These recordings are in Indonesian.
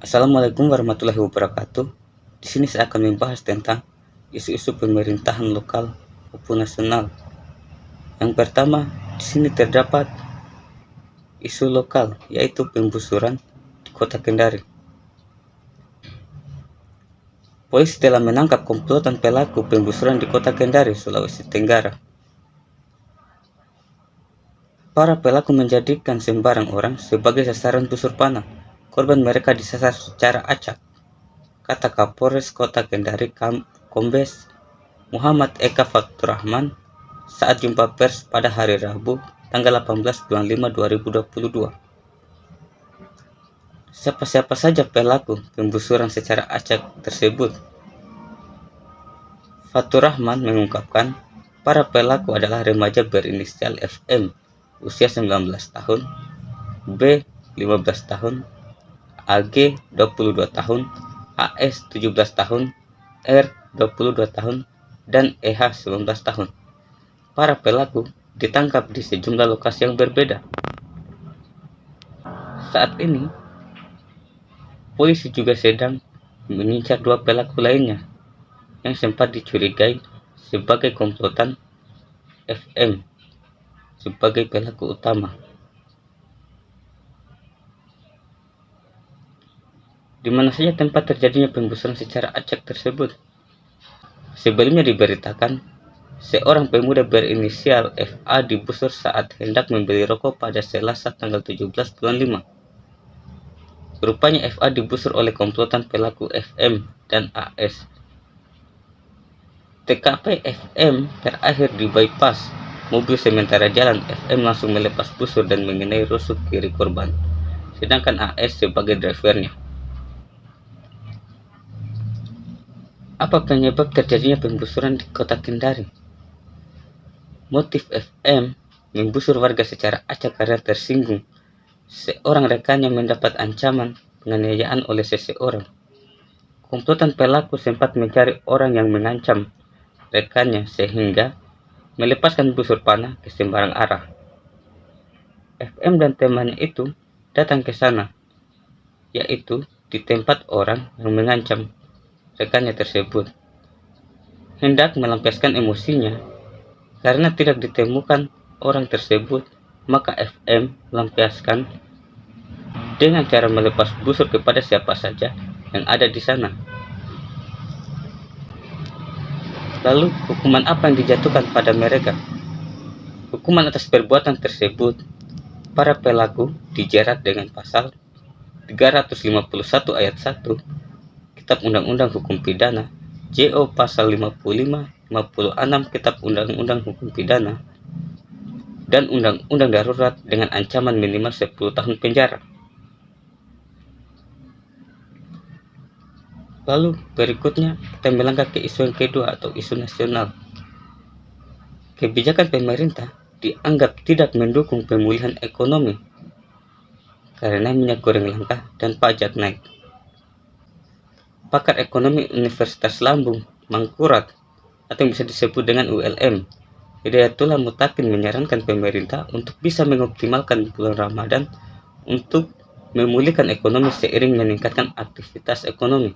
Assalamualaikum warahmatullahi wabarakatuh. Di sini saya akan membahas tentang isu-isu pemerintahan lokal maupun nasional. Yang pertama, di sini terdapat isu lokal, yaitu penggusuran di Kota Kendari. Polisi telah menangkap komplotan pelaku penggusuran di Kota Kendari, Sulawesi Tenggara. Para pelaku menjadikan sembarang orang sebagai sasaran busur panah. Korban mereka disasar secara acak, kata Kapolres Kota Kendari Kombes Muhammad Eka Faturrahman saat jumpa pers pada hari Rabu, tanggal 18 bulan 5 2022. Siapa-siapa saja pelaku penggusuran secara acak tersebut? Faturrahman mengungkapkan, para pelaku adalah remaja berinisial FM, usia 19 tahun, B 15 tahun, AG 22 tahun, AS 17 tahun, R 22 tahun, dan EH 19 tahun. Para pelaku ditangkap di sejumlah lokasi yang berbeda. Saat ini, polisi juga sedang mengincar dua pelaku lainnya yang sempat dicurigai sebagai komplotan FM sebagai pelaku utama. Di mana saja tempat terjadinya penggusuran secara acak tersebut? Sebelumnya diberitakan, seorang pemuda berinisial FA digusur saat hendak membeli rokok pada Selasa tanggal 17 bulan 5. Rupanya FA digusur oleh komplotan pelaku FM dan AS. TKP FM terakhir di bypass mobil sementara jalan. FM langsung melepas busur dan mengenai rusuk kiri korban, sedangkan AS sebagai drivernya. Apa penyebab terjadinya penggusuran di Kota Kendari? Motif FM menggusur warga secara acak karena tersinggung seorang rekannya mendapat ancaman penganiayaan oleh seseorang. Komplotan pelaku sempat mencari orang yang mengancam rekannya sehingga melepaskan busur panah ke sembarang arah. FM dan temannya itu datang ke sana, yaitu di tempat orang yang mengancam rekannya tersebut. Hendak melampiaskan emosinya karena tidak ditemukan orang tersebut, maka FM melampiaskan dengan cara melepas busur kepada siapa saja yang ada di sana. Lalu, hukuman apa yang dijatuhkan pada mereka? Hukuman atas perbuatan tersebut, para pelaku dijerat dengan pasal 351 ayat 1 Kitab Undang-Undang Hukum Pidana, JO pasal 55, 56 Kitab Undang-Undang Hukum Pidana, dan Undang-Undang Darurat dengan ancaman minimal 10 tahun penjara. Lalu berikutnya kita melangkah ke isu yang kedua atau isu nasional. Kebijakan pemerintah dianggap tidak mendukung pemulihan ekonomi karena minyak goreng langka dan pajak naik. Pakar ekonomi Universitas Lambung, Mangkurat, atau yang bisa disebut dengan ULM, Hidayatullah Mutakin menyarankan pemerintah untuk bisa mengoptimalkan bulan Ramadan untuk memulihkan ekonomi seiring meningkatkan aktivitas ekonomi.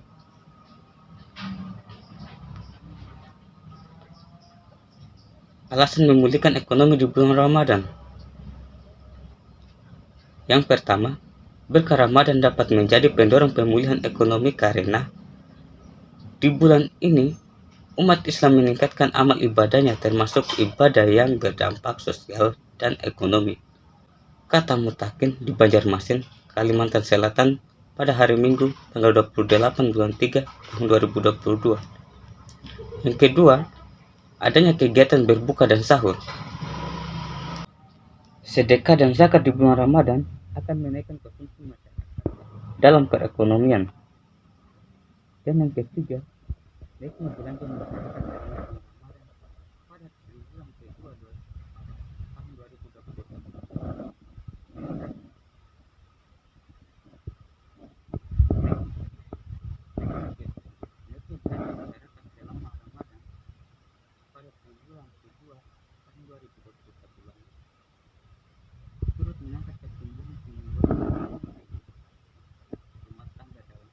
Alasan memulihkan ekonomi di bulan Ramadan. Yang pertama, berkah Ramadan dapat menjadi pendorong pemulihan ekonomi karena di bulan ini umat Islam meningkatkan amal ibadahnya termasuk ibadah yang berdampak sosial dan ekonomi, kata Mutakin di Banjarmasin, Kalimantan Selatan pada hari Minggu tanggal 28 bulan 3 tahun 2022. Yang kedua, adanya kegiatan berbuka dan sahur. Sedekah dan zakat di bulan Ramadan akan menaikkan konsumsi masyarakat dalam perekonomian. Dan yang ketiga, naiknya belanja masyarakat dari bulan Ramadan pada triwulan kedua tahun 2021. Naiknya belanja masyarakat selama Ramadan pada triwulan kedua tahun 2021 lalu turut mengangkat pertumbuhan pengeluaran rumah tangga dalam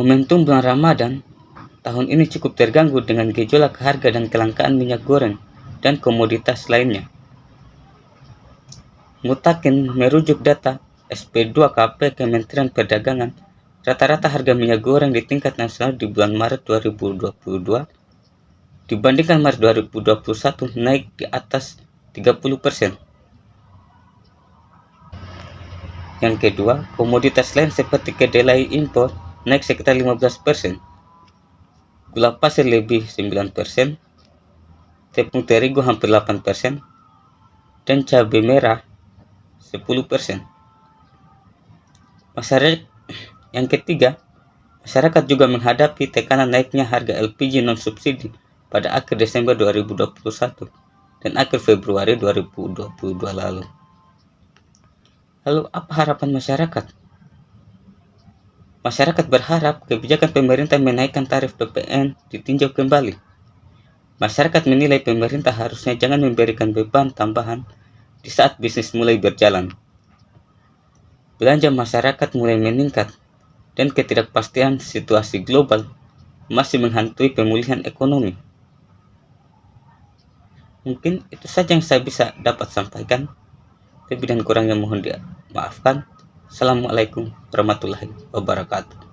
Momentum bulan Ramadan tahun ini cukup terganggu dengan gejolak harga dan kelangkaan minyak goreng dan komoditas lainnya. Mutakin merujuk data SP2KP Kementerian Perdagangan, rata-rata harga minyak goreng di tingkat nasional di bulan Maret 2022 dibandingkan Maret 2021 naik di atas 30%. Yang kedua, komoditas lain seperti kedelai impor naik sekitar 15%, gula pasir lebih 9%, tepung terigu hampir 8%, dan cabai merah 10%. Yang ketiga, masyarakat juga menghadapi tekanan naiknya harga LPG non-subsidi pada akhir Desember 2021 dan akhir Februari 2022 lalu. Lalu apa harapan masyarakat? Masyarakat berharap kebijakan pemerintah menaikkan tarif PPN ditinjau kembali. Masyarakat menilai pemerintah harusnya jangan memberikan beban tambahan di saat bisnis mulai berjalan. Belanja masyarakat mulai meningkat dan ketidakpastian situasi global masih menghantui pemulihan ekonomi. Mungkin itu saja yang saya bisa dapat sampaikan. Lebih dan kurangnya mohon dimaafkan. Assalamualaikum warahmatullahi wabarakatuh.